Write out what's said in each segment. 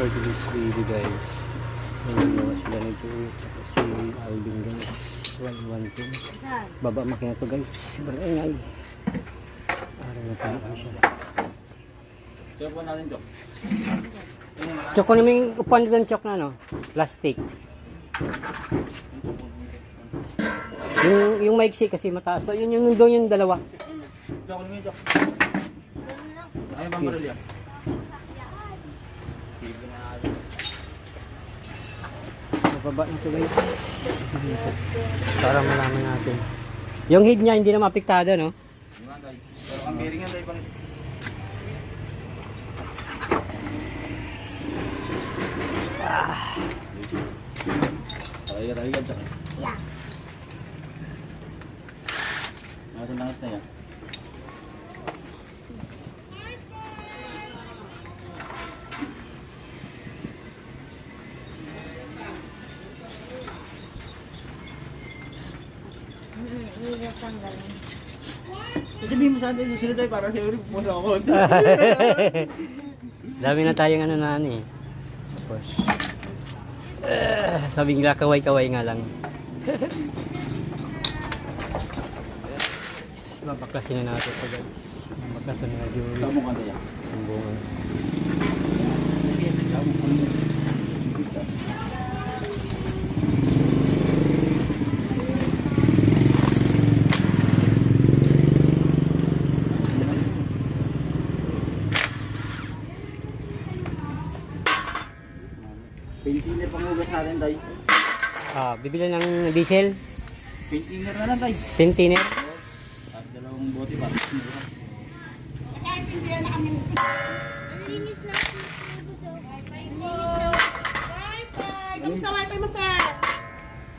for today's video guys. Nagagawa sila nito. Tapos si Alvin guys. 112. Baba makina to guys. Barangay. Araw na tayo siya. Chok ba natin, Chok? Chok ko naman yung upuan doon, Chok na no? Plastic. Yung maiksi kasi mataas. So, yun yung doon yung dalawa. Chok, ano yun, Chok? Ay, bang baril yan? Bababa nito guys. Para malaman natin. Yung head niya hindi na mapiktado no? Hindi man, guys. Pero ang bearing yan, tayo pang... Tayo ka, Chok. Yeah. Nasaan langis na yan? Hindi tanggalin. Sabihin mo sa atin, susunod tayo para siyempre pupusa ako. Dami na tayong ano na ano eh. Tapos sabi nila kaway-kaway nga lang. Babaklasin na natin ito guys. Babaklasin na yung Tama ka na yan. bunga. Paintiner pang hugas natin, tayo. Bibili ng diesel. Paintiner na lang, tayo. Tintiner. At dalawang bote pa. Kamusta wifi mo, sir?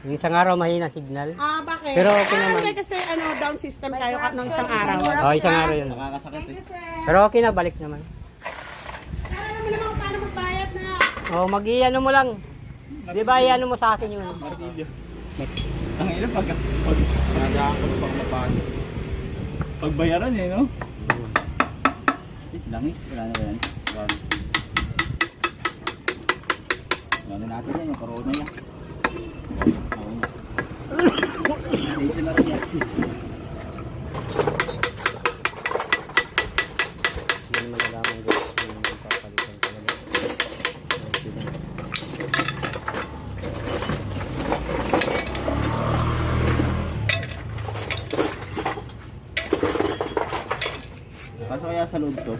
Yung isang araw mahina signal. Bakit? Pero okay naman. Hindi kasi down system tayo ng isang araw. Isang araw yun. Nakakasakit eh. Pero okay na, balik naman. Alam mo naman kung paano magbayad na. Mag-iano mo lang. Di ba iano mo sa akin yung ano? Martilyo. Ang ina nagagaan ko pag napano. Pagbayaran eh, no? Langis, wala na ba yan? Ano natin yan, yung corona niya. Dito na rin yan. Hindi naman nalaman guys kung papalitan talaga. Kaso kaya sa loob to?